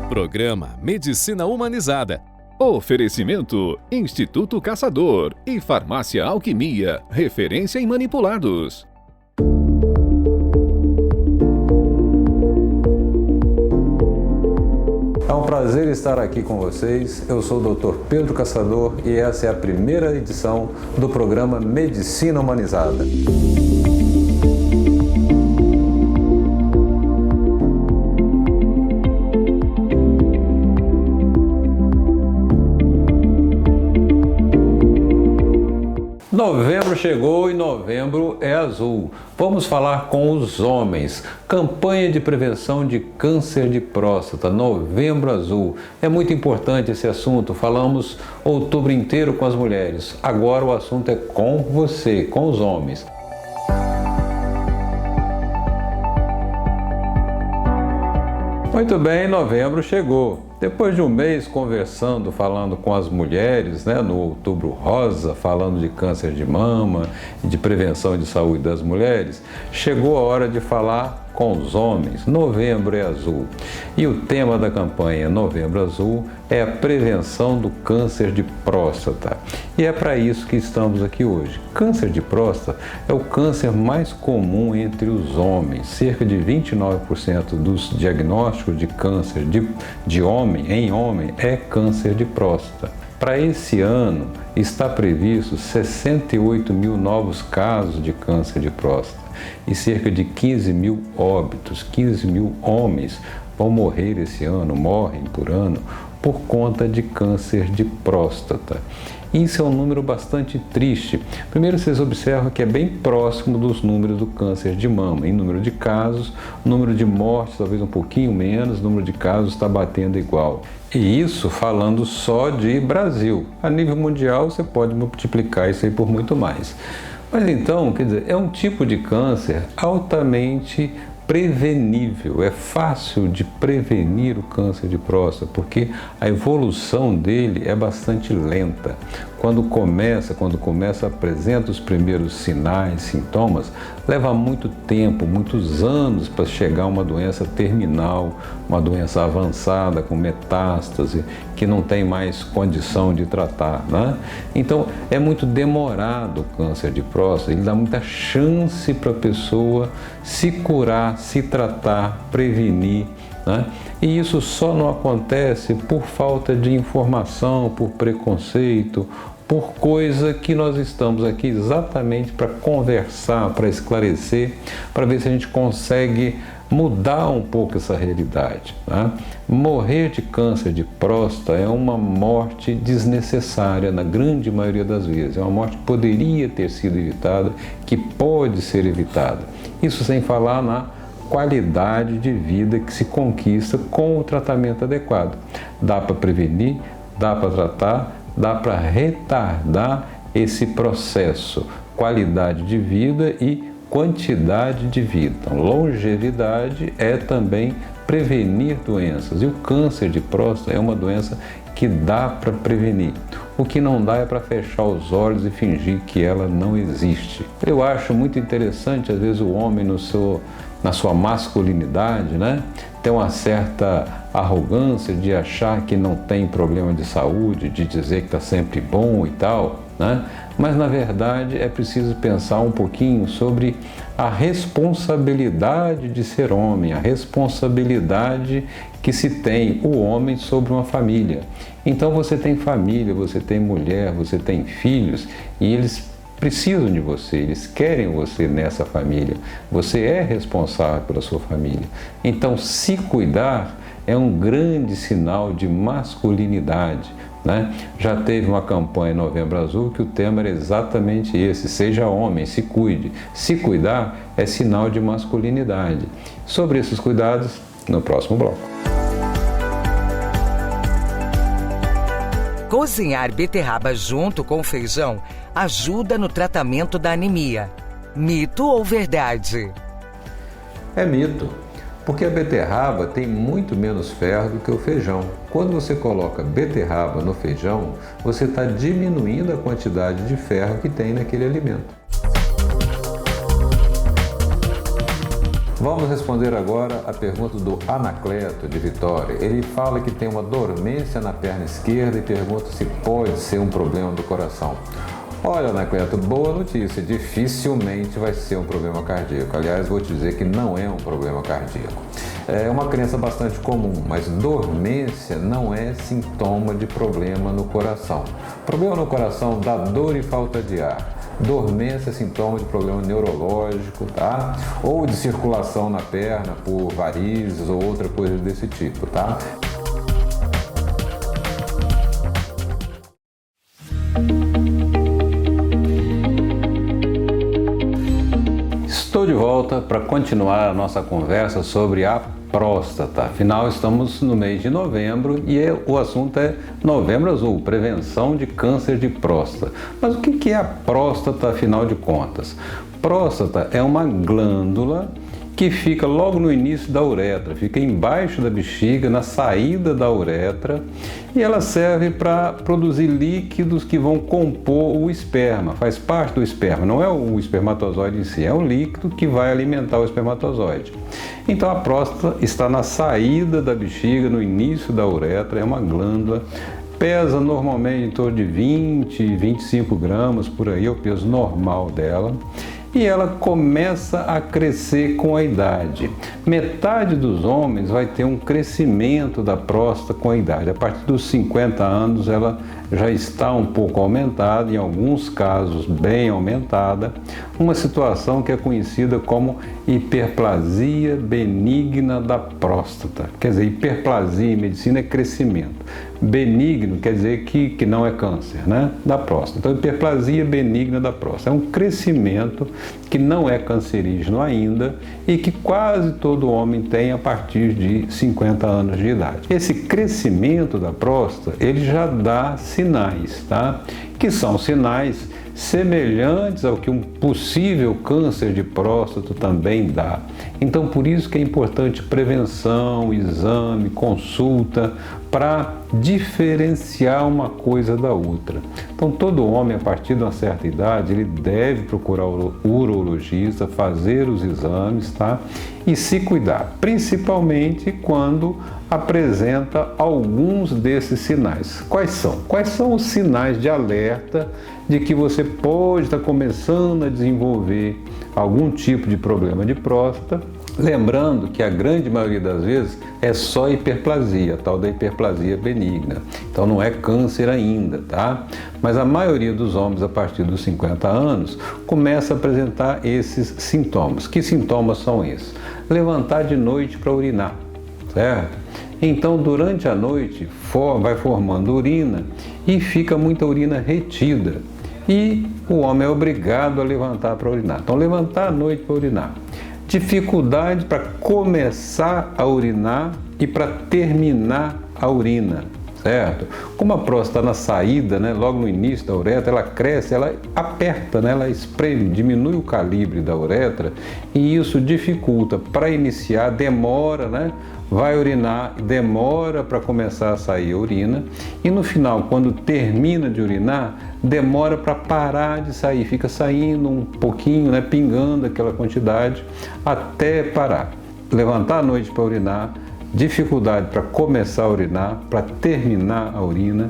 Programa Medicina Humanizada. Oferecimento: Instituto Caçador e Farmácia Alquimia, referência em manipulados. É um prazer estar aqui com vocês. Eu sou o Dr. Pedro Caçador e essa é a primeira edição do programa Medicina Humanizada. Novembro chegou e novembro é azul. Vamos falar com os homens. Campanha de prevenção de câncer de próstata, Novembro Azul. É muito importante esse assunto. Falamos outubro inteiro com as mulheres. Agora o assunto é com você, com os homens. Muito bem, novembro chegou. Depois de um mês conversando, falando com as mulheres, no Outubro Rosa, falando de câncer de mama e de prevenção de saúde das mulheres, chegou a hora de falar com os homens. Novembro é azul. E o tema da campanha Novembro Azul é a prevenção do câncer de próstata. E é para isso que estamos aqui hoje. Câncer de próstata é o câncer mais comum entre os homens. Cerca de 29% dos diagnósticos de câncer de homem em homem é câncer de próstata. Para esse ano está previsto 68 mil novos casos de câncer de próstata e cerca de 15 mil óbitos. 15 mil homens vão morrer esse ano, morrem por ano, por conta de câncer de próstata. Isso é um número bastante triste. Primeiro, vocês observam que é bem próximo dos números do câncer de mama. Em número de casos, número de mortes talvez um pouquinho menos, número de casos está batendo igual. E isso falando só de Brasil. A nível mundial, você pode multiplicar isso aí por muito mais. Mas então, quer dizer, é um tipo de câncer altamente prevenível. É fácil de prevenir o câncer de próstata, porque a evolução dele é bastante lenta. Quando começa, apresenta os primeiros sinais, sintomas, leva muito tempo, muitos anos para chegar a uma doença terminal, uma doença avançada, com metástase, que não tem mais condição de tratar, Então, é muito demorado o câncer de próstata, ele dá muita chance para a pessoa se curar, se tratar, prevenir, E isso só não acontece por falta de informação, por preconceito, por coisa que nós estamos aqui exatamente para conversar, para esclarecer, para ver se a gente consegue mudar um pouco essa realidade. Morrer de câncer de próstata é uma morte desnecessária na grande maioria das vezes. É uma morte que poderia ter sido evitada, que pode ser evitada. Isso sem falar na qualidade de vida que se conquista com o tratamento adequado. Dá para prevenir, dá para tratar, dá para retardar esse processo. Qualidade de vida e quantidade de vida. Então, longevidade é também prevenir doenças. E o câncer de próstata é uma doença que dá para prevenir. O que não dá é para fechar os olhos e fingir que ela não existe. Eu acho muito interessante, às vezes, o homem na sua masculinidade, tem uma certa arrogância de achar que não tem problema de saúde, de dizer que está sempre bom e tal, Mas, na verdade, é preciso pensar um pouquinho sobre a responsabilidade de ser homem, a responsabilidade que se tem o homem sobre uma família. Então, você tem família, você tem mulher, você tem filhos e eles precisam de você, eles querem você nessa família. Você é responsável pela sua família. Então, se cuidar é um grande sinal de masculinidade. Já teve uma campanha em Novembro Azul que o tema era exatamente esse: seja homem, se cuide. Se cuidar é sinal de masculinidade. Sobre esses cuidados, no próximo bloco. Cozinhar beterraba junto com feijão ajuda no tratamento da anemia. Mito ou verdade? É mito. Porque a beterraba tem muito menos ferro do que o feijão. Quando você coloca beterraba no feijão, você está diminuindo a quantidade de ferro que tem naquele alimento. Vamos responder agora a pergunta do Anacleto de Vitória. Ele fala que tem uma dormência na perna esquerda e pergunta se pode ser um problema do coração. Olha, Anacleto, boa notícia, dificilmente vai ser um problema cardíaco. Aliás, vou te dizer que não é um problema cardíaco. É uma crença bastante comum, mas dormência não é sintoma de problema no coração. Problema no coração dá dor e falta de ar. Dormência é sintoma de problema neurológico, tá? Ou de circulação na perna por varizes ou outra coisa desse tipo, tá? Estou de volta para continuar a nossa conversa sobre a próstata. Afinal, estamos no mês de novembro e o assunto é Novembro Azul, prevenção de câncer de próstata. Mas o que é a próstata, afinal de contas? Próstata é uma glândula que fica logo no início da uretra, fica embaixo da bexiga, na saída da uretra, e ela serve para produzir líquidos que vão compor o esperma, faz parte do esperma, não é o espermatozoide em si, é o líquido que vai alimentar o espermatozoide. Então a próstata está na saída da bexiga, no início da uretra, é uma glândula, pesa normalmente em torno de 20, 25 gramas, por aí é o peso normal dela. E ela começa a crescer com a idade. Metade dos homens vai ter um crescimento da próstata com a idade. A partir dos 50 anos ela já está um pouco aumentada, em alguns casos bem aumentada, uma situação que é conhecida como hiperplasia benigna da próstata. Quer dizer, hiperplasia em medicina é crescimento. Benigno quer dizer que não é câncer, né? Da próstata. Então, hiperplasia benigna da próstata é um crescimento que não é cancerígeno ainda e que quase todo homem tem a partir de 50 anos de idade. Esse crescimento da próstata, ele já dá sinais, tá? Que são sinais semelhantes ao que um possível câncer de próstata também dá. Então, por isso que é importante prevenção, exame, consulta, para diferenciar uma coisa da outra. Então, todo homem, a partir de uma certa idade, ele deve procurar o urologista, fazer os exames, tá? E se cuidar, principalmente quando apresenta alguns desses sinais. Quais são? Quais são os sinais de alerta de que você pode estar começando a desenvolver algum tipo de problema de próstata? Lembrando que a grande maioria das vezes é só hiperplasia, a tal da hiperplasia benigna. Então não é câncer ainda, tá? Mas a maioria dos homens a partir dos 50 anos começa a apresentar esses sintomas. Que sintomas são esses? Levantar de noite para urinar, certo? Então durante a noite vai formando urina e fica muita urina retida. E o homem é obrigado a levantar para urinar. Então levantar à noite para urinar. Dificuldade para começar a urinar e para terminar a urina, certo? Como a próstata está na saída, né, logo no início da uretra, ela cresce, ela aperta, né, ela espreme, diminui o calibre da uretra e isso dificulta para iniciar, demora, né? Vai urinar, demora para começar a sair a urina e no final, quando termina de urinar, demora para parar de sair, fica saindo um pouquinho, né, pingando aquela quantidade até parar. Levantar à noite para urinar, dificuldade para começar a urinar, para terminar a urina,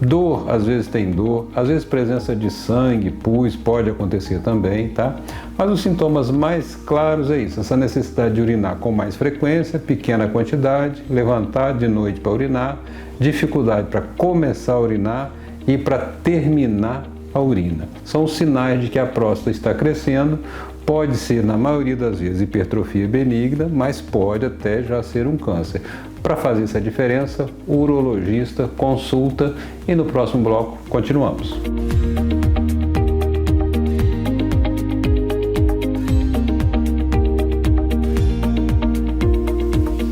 dor, às vezes tem dor, às vezes presença de sangue, pus, pode acontecer também, tá? Mas os sintomas mais claros é isso, essa necessidade de urinar com mais frequência, pequena quantidade, levantar de noite para urinar, dificuldade para começar a urinar e para terminar a urina. São os sinais de que a próstata está crescendo, pode ser, na maioria das vezes, hipertrofia benigna, mas pode até já ser um câncer. Para fazer essa diferença, o urologista consulta e no próximo bloco continuamos.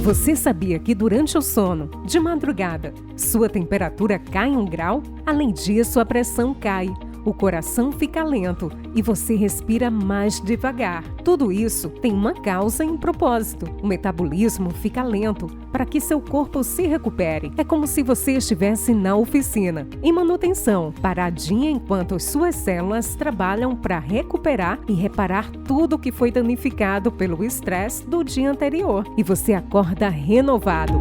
Você sabia que durante o sono, de madrugada, sua temperatura cai 1 grau? Além disso, a pressão cai. o coração fica lento e você respira mais devagar. Tudo isso tem uma causa e um propósito. O metabolismo fica lento para que seu corpo se recupere. É como se você estivesse na oficina, em manutenção, paradinha enquanto as suas células trabalham para recuperar e reparar tudo que foi danificado pelo estresse do dia anterior. E você acorda renovado.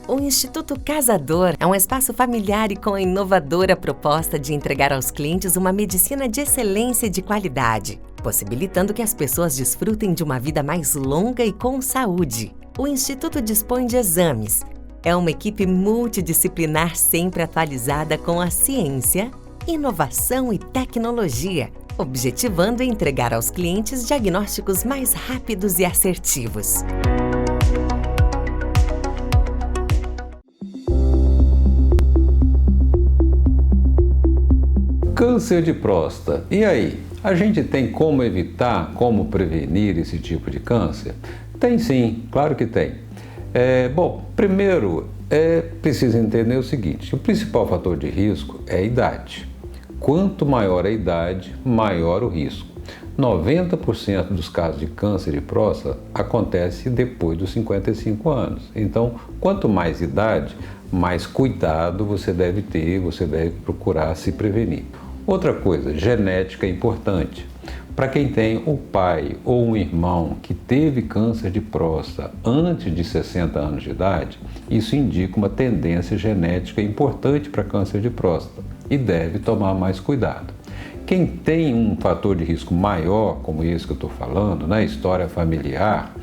O Instituto Casador é um espaço familiar e com a inovadora proposta de entregar aos clientes uma medicina de excelência e de qualidade, possibilitando que as pessoas desfrutem de uma vida mais longa e com saúde. O Instituto dispõe de exames. É uma equipe multidisciplinar sempre atualizada com a ciência, inovação e tecnologia, objetivando entregar aos clientes diagnósticos mais rápidos e assertivos. Câncer de próstata. E aí? A gente tem como evitar, como prevenir esse tipo de câncer? Tem sim, claro que tem. Primeiro é preciso entender o seguinte: o principal fator de risco é a idade. Quanto maior a idade, maior o risco. 90% dos casos de câncer de próstata acontece depois dos 55 anos. Então, quanto mais idade, mais cuidado você deve ter, você deve procurar se prevenir. Outra coisa, genética é importante. Para quem tem o pai ou um irmão que teve câncer de próstata antes de 60 anos de idade, isso indica uma tendência genética importante para câncer de próstata e deve tomar mais cuidado. Quem tem um fator de risco maior, como esse que eu estou falando, na história familiar,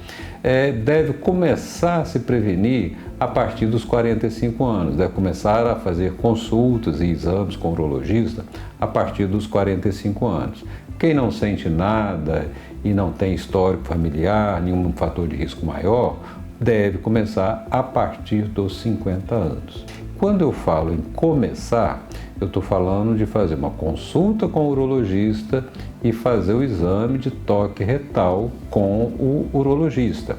deve começar a se prevenir a partir dos 45 anos, deve começar a fazer consultas e exames com o urologista a partir dos 45 anos. Quem não sente nada e não tem histórico familiar, nenhum fator de risco maior, deve começar a partir dos 50 anos. Quando eu falo em começar, eu estou falando de fazer uma consulta com o urologista e fazer o exame de toque retal com o urologista.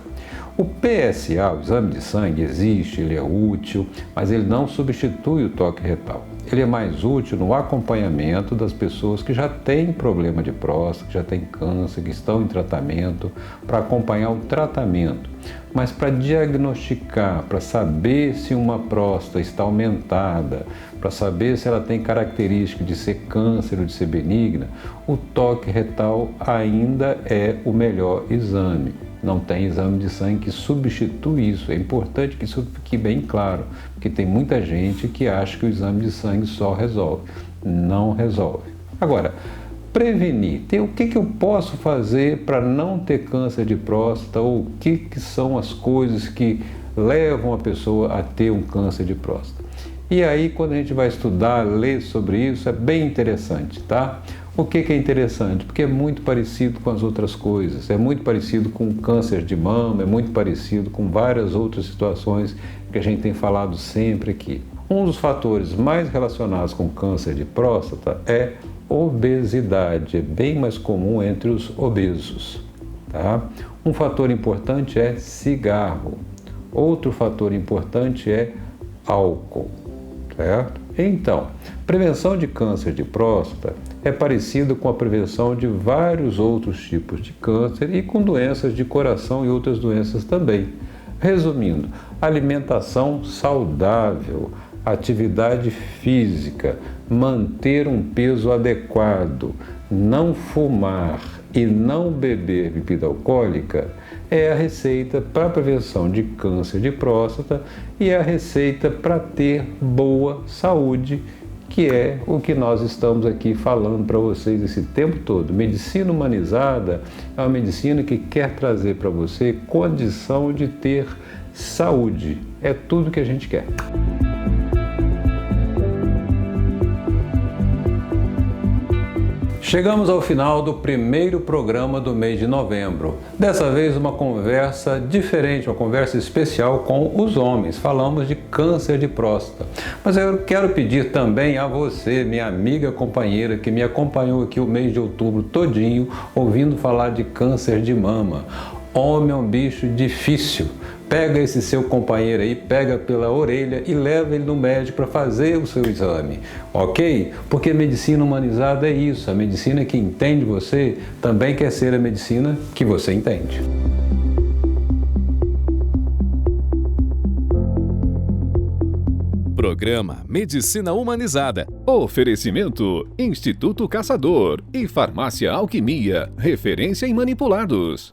O PSA, o exame de sangue, existe, ele é útil, mas ele não substitui o toque retal. Ele é mais útil no acompanhamento das pessoas que já têm problema de próstata, que já têm câncer, que estão em tratamento, para acompanhar o tratamento. Mas para diagnosticar, para saber se uma próstata está aumentada, para saber se ela tem característica de ser câncer ou de ser benigna, o toque retal ainda é o melhor exame. Não tem exame de sangue que substitui isso. É importante que isso fique bem claro, porque tem muita gente que acha que o exame de sangue só resolve. Não resolve. Agora, prevenir. O que eu posso fazer para não ter câncer de próstata, ou o que são as coisas que levam a pessoa a ter um câncer de próstata? E aí, quando a gente vai estudar, ler sobre isso, é bem interessante, tá? O que é interessante? Porque é muito parecido com as outras coisas, é muito parecido com câncer de mama, é muito parecido com várias outras situações que a gente tem falado sempre aqui. Um dos fatores mais relacionados com câncer de próstata é obesidade, é bem mais comum entre os obesos, tá? Um fator importante é cigarro, outro fator importante é álcool, certo? Então, prevenção de câncer de próstata é parecido com a prevenção de vários outros tipos de câncer e com doenças de coração e outras doenças também. Resumindo, alimentação saudável, atividade física, manter um peso adequado, não fumar e não beber bebida alcoólica é a receita para a prevenção de câncer de próstata e é a receita para ter boa saúde, que é o que nós estamos aqui falando para vocês esse tempo todo. Medicina humanizada é uma medicina que quer trazer para você condição de ter saúde. É tudo que a gente quer. Chegamos ao final do primeiro programa do mês de novembro. Dessa vez uma conversa diferente, uma conversa especial com os homens. Falamos de câncer de próstata. Mas eu quero pedir também a você, minha amiga companheira, que me acompanhou aqui o mês de outubro todinho, ouvindo falar de câncer de mama. Homem é um bicho difícil. pega esse seu companheiro aí, pega pela orelha e leva ele no médico para fazer o seu exame, ok? Porque a medicina humanizada é isso, a medicina que entende você também quer ser a medicina que você entende. Programa Medicina Humanizada. Oferecimento: Instituto Caçador e Farmácia Alquimia, referência em manipulados.